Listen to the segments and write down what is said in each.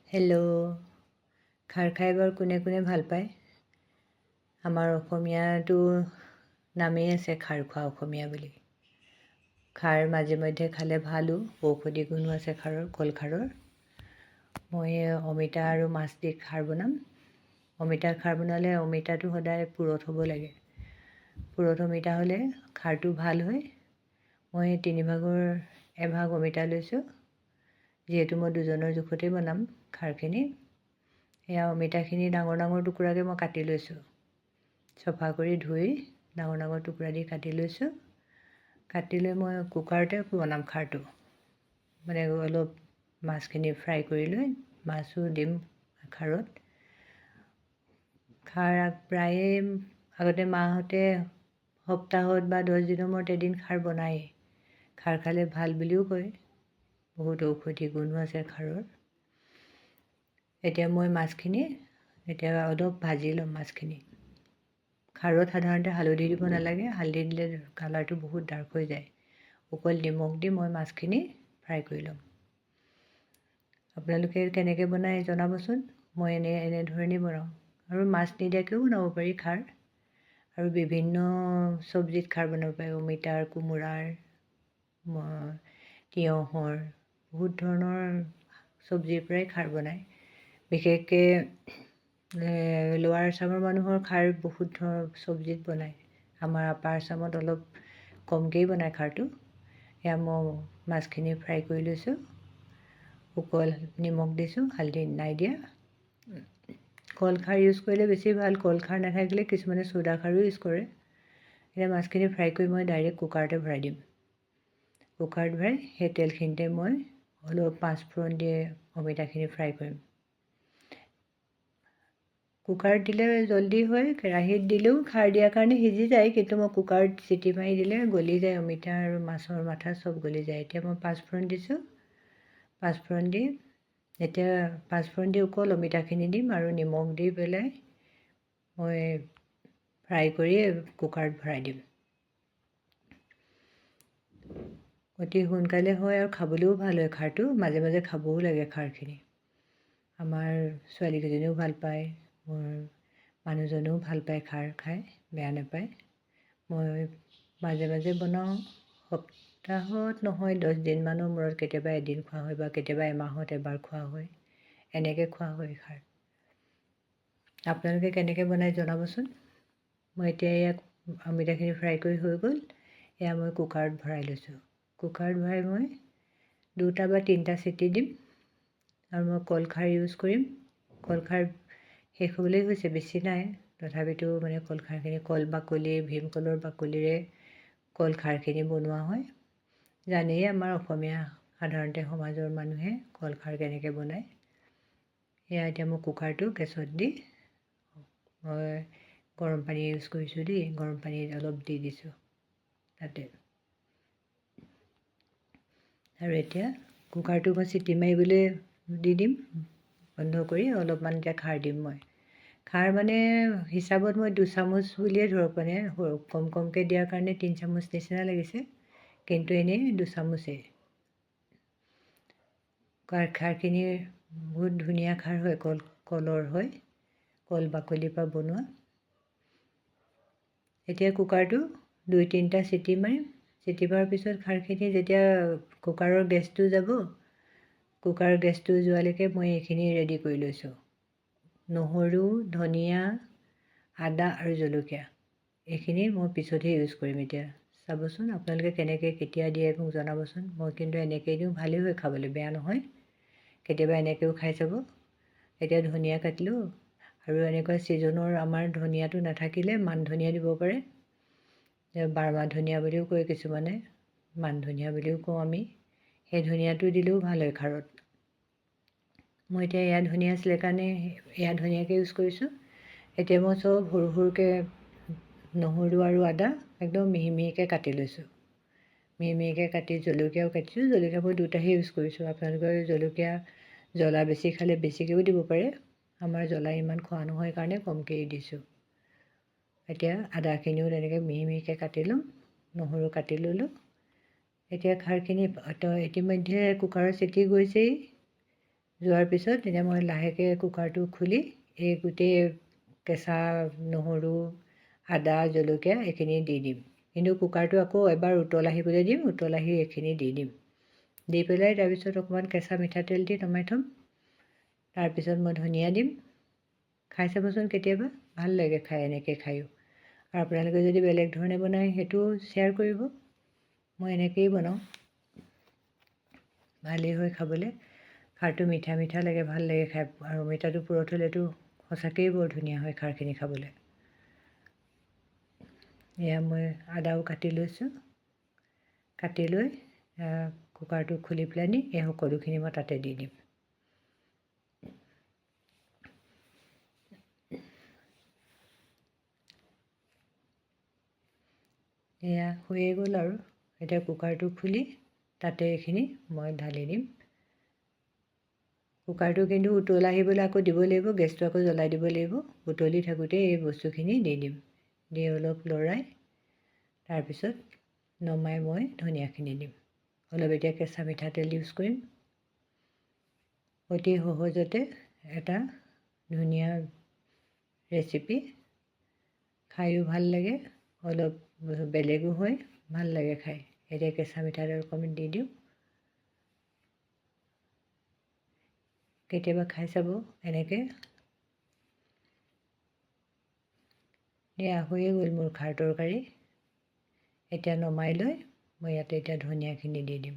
Hello'. খাৰ খাই বাৰু কোনে কোনে ভাল পায়? আমাৰ অসমীয়াটো নামেই আছে খাৰ খোৱা অসমীয়া বুলি। খাৰ মাজে মধ্যে খালে ভালো, ঔষধি গুণো আছে কলখাৰৰ। মই অমিতা আৰু মাছ দি খাৰ বনাম। অমিতাৰ খাৰ বনালে অমিতাটো সদায় পুৰঠ হ'ব লাগে। পুৰঠ অমিতা হ'লে খাৰটো ভাল হয়। মই 3ভাগৰ এভাগ অমিতা লৈছোঁ। যিহেতু মই দুজনৰ জোখতেই বনাম খাৰখিনি। এয়া অমিতাখিনি ডাঙৰ ডাঙৰ টুকুৰাকৈ মই কাটি লৈছোঁ। চফা কৰি ধুই ডাঙৰ ডাঙৰ টুকুৰা দি কাটি লৈছোঁ। কাটি লৈ মই কুকাৰতে বনাম খাৰটো। মানে অলপ মাছখিনি ফ্ৰাই কৰি লৈ মাছো দিম খাৰত। খাৰ প্ৰায়ে আগতে মাহঁতে সপ্তাহত বা 10 দিনৰ মূৰত এদিন খাৰ বনায়েই। খাৰ খালে ভাল বুলিও কয়। বহুত ঔষধি গুণো আছে খাৰৰ। এতিয়া মই মাছখিনি অলপ ভাজি ল'ম মাছখিনি। খাৰত সাধাৰণতে হালধি দিব নালাগে, হালধি দিলে কালাৰটো বহুত ডাৰ্ক হৈ যায়। অকল নিমখ দি মই মাছখিনি ফ্ৰাই কৰি ল'ম। আপোনালোকে কেনেকৈ বনায় জনাবচোন। মই এনেধৰণেই বনাওঁ। আৰু মাছ নিদিয়াকৈও বনাব পাৰি খাৰ। আৰু বিভিন্ন চব্জিত খাৰ বনাব পাৰি। অমিতাৰ, কোমোৰাৰ, তিয়ঁহৰ বহুত ধৰণৰ চব্জিৰ পৰাই খাৰ বনায়। বিশেষকৈ লোৱাৰ আচামৰ মানুহৰ খাৰ বহুত ধৰণৰ চব্জিত বনায়। আমাৰ আপাৰ আচামত অলপ কমকৈয়ে বনায় খাৰটো। এয়া মই মাছখিনি ফ্ৰাই কৰি লৈছোঁ। অকল নিমখ দিছোঁ, হালধি নাই দিয়া। কলখাৰ ইউজ কৰিলে বেছি ভাল। কলখাৰ নাথাকিলে কিছুমানে চ'দা খাৰো ইউজ কৰে। এতিয়া মাছখিনি ফ্ৰাই কৰি মই ডাইৰেক্ট কুকাৰতে ভৰাই দিম। কুকাৰত ভৰাই সেই তেলখিনিতে মই অলপ পাঁচফোৰণ দি অমিতাখিনি ফ্ৰাই কৰিম। কুকাৰত দিলে জল্দি হয়। কেৰাহীত দিলেও খাৰ দিয়াৰ কাৰণে সিজি যায়, কিন্তু মই কুকাৰত চিটি মাৰি দিলে গলি যায়। অমিতা আৰু মাছৰ মাথা চব গলি যায়। এতিয়া মই পাঁচফোৰণ দিছোঁ। পাঁচফোৰণ দি অকল অমিতাখিনি দিম আৰু নিমখ দি পেলাই মই ফ্ৰাই কৰি কুকাৰত ভৰাই দিম। অতি সোনকালে হয় আৰু খাবলৈও ভাল হয় খাৰটো। মাজে মাজে খাবও লাগে খাৰখিনি। আমাৰ ছোৱালীকেইজনীও ভাল পায়। মোৰ মানুহজনেও ভাল পায় খাৰ খাই, বেয়া নাপায়। মই মাজে মাজে বনাওঁ। সপ্তাহত নহয় 10 দিনমানৰ মূৰত কেতিয়াবা এদিন খোৱা হয় বা কেতিয়াবা এমাহত এবাৰ খোৱা হয়। এনেকৈ খোৱা হয় খাৰ। আপোনালোকে কেনেকৈ বনায় জনাবচোন। মই এতিয়া ইয়াত অমিতাখিনি ফ্ৰাই কৰি হৈ গ'ল। এয়া মই কুকাৰত ভৰাই লৈছোঁ। কুকাৰত ভৰাই মই 2টা বা 3টা চিটি দিম। আৰু মই কলখাৰ ইউজ কৰিম। কলখাৰ শেষ হ'বলৈ হৈছে, বেছি নাই। তথাপিতো মানে কলখাৰখিনি কল বাকলি, ভীমকলৰ বাকলিৰে কলখাৰখিনি বনোৱা হয়। জানেই আমাৰ অসমীয়া সাধাৰণতে সমাজৰ মানুহে কলখাৰ কেনেকৈ বনায়। এয়া এতিয়া মই কুকাৰটো গেছত দি মই গৰম পানী ইউজ কৰিছোঁ দেই। গৰম পানী অলপ দি দিছোঁ তাতে। আৰু এতিয়া কুকাৰটো মই চিটি মাৰিবলৈ দি দিম। বন্ধ কৰি অলপমান এতিয়া খাৰ দিম মই। খাৰ মানে হিচাপত মই 2 চামুচ বুলিয়ে ধৰক, মানে কম কমকৈ দিয়াৰ কাৰণে 3 চামুচ নিচিনা লাগিছে। কিন্তু এনেই 2 চামুচেই। খাৰখিনি বহুত ধুনীয়া খাৰ হয়, কলৰ হয়। কল বাকলিৰ পৰা বনোৱা। এতিয়া কুকাৰটো 2-3টা চিটি মাৰিম। চিটি মৰাৰ পিছত খাৰখিনি যেতিয়া কুকাৰৰ গেছটো যাব, কুকাৰৰ গেছটো যোৱালৈকে মই এইখিনি ৰেডি কৰি লৈছোঁ। নহৰু, ধনিয়া, আদা আৰু জলকীয়া। এইখিনি মই পিছতহে ইউজ কৰিম। এতিয়া চাবচোন আপোনালোকে কেতিয়া দিয়ে মোক জনাবচোন। মই কিন্তু এনেকৈয়ে দিওঁ, ভালেই হয় খাবলৈ, বেয়া নহয়। কেতিয়াবা এনেকৈও খাই চাব। এতিয়া ধনিয়া কাটিলোঁ। আৰু এনেকুৱা ছিজনৰ আমাৰ ধনিয়াটো নাথাকিলে মান ধনিয়া দিব পাৰে। বাৰমাহ ধনিয়া বুলিও কয় কিছুমানে, মান ধনিয়া বুলিও কওঁ আমি। সেই ধনিয়াটো দিলেও ভাল হয় খাৰত। মই এতিয়া এয়া ধনিয়া আছিলে কাৰণে এয়া ধনিয়াকে ইউজ কৰিছোঁ। এতিয়া মই চব সৰু সৰুকৈ নহৰু আৰু আদা একদম মিহি মিহিকৈ কাটি লৈছোঁ। মিহি মিহিকৈ কাটি জলকীয়াও কাটিছোঁ। জলকীয়া মই 2টাহে ইউজ কৰিছোঁ। আপোনালোকৰ জলকীয়া জ্বলা বেছি খালে বেছিকৈও দিব পাৰে। আমাৰ জ্বলা ইমান খোৱা নহয় কাৰণে কমকৈ দিছোঁ। এতিয়া আদাখিনিও তেনেকৈ মিহি মিহিকৈ কাটি ল'ম। নহৰু কাটি ল'লোঁ। এতিয়া খাৰখিনি ইতিমধ্যে কুকাৰৰ চিটি গৈছেই। যোৱাৰ পিছত তেতিয়া মই লাহেকৈ কুকাৰটো খুলি এই গোটেই কেঁচা নহৰু আদা জলকীয়া এইখিনি দি দিম। কিন্তু কুকাৰটো আকৌ এবাৰ উতল আহিবলৈ দিম, উতল আহি এইখিনি দি দিম। দি পেলাই তাৰপিছত অকণমান কেঁচা মিঠাতেল দি নমাই থ'ম। তাৰপিছত মই ধনিয়া দিম। খাই চাবচোন কেতিয়াবা, ভাল লাগে খাই, এনেকৈ খায়ো। আৰু আপোনালোকে যদি বেলেগ ধৰণে বনায় সেইটো শ্বেয়াৰ কৰিব। মই এনেকৈয়ে বনাওঁ, ভালেই হয় খাবলৈ। খাৰটো মিঠা মিঠা লাগে, ভাল লাগে খাই। আৰু অমিতাটো পুৰত হ'লেতো সঁচাকৈয়ে বৰ ধুনীয়া হয় খাৰখিনি খাবলৈ। এয়া মই আদাও কাটি লৈছোঁ। কাটি লৈ কুকাৰটো খুলি পেলাইনি এই সকলোখিনি মই তাতে দি দিম। এয়া হৈয়ে গ'ল আৰু। এতিয়া কুকাৰটো খুলি তাতে এইখিনি মই ঢালি দিম। কুকাৰটো কিন্তু উতল আহিবলৈ আকৌ দিব লাগিব, গেছটো আকৌ জ্বলাই দিব লাগিব। উতলি থাকোঁতে এই বস্তুখিনি দি দিম। দি অলপ লৰাই তাৰপিছত নমাই মই ধনিয়াখিনি দিম। অলপ এতিয়া কেঁচা মিঠাতেল ইউজ কৰিম। অতি সহজতে এটা ধুনীয়া ৰেচিপি, খায়ো ভাল লাগে, অলপ বেলেগো হয়, ভাল লাগে খাই। এতিয়া কেঁচা মিঠাতেল অকণমান দি দিওঁ। কেতিয়াবা খাই চাব এনেকৈ। এয়া হৈয়ে গ'ল মোৰ খাৰ তৰকাৰী। এতিয়া নমাই লৈ মই ইয়াতে এতিয়া ধনিয়াখিনি দি দিম।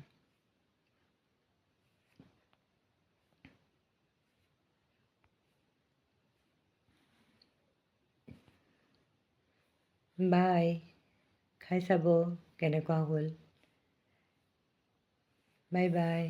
বাই, খাই চাব কেনেকুৱা হ'ল। Bye bye.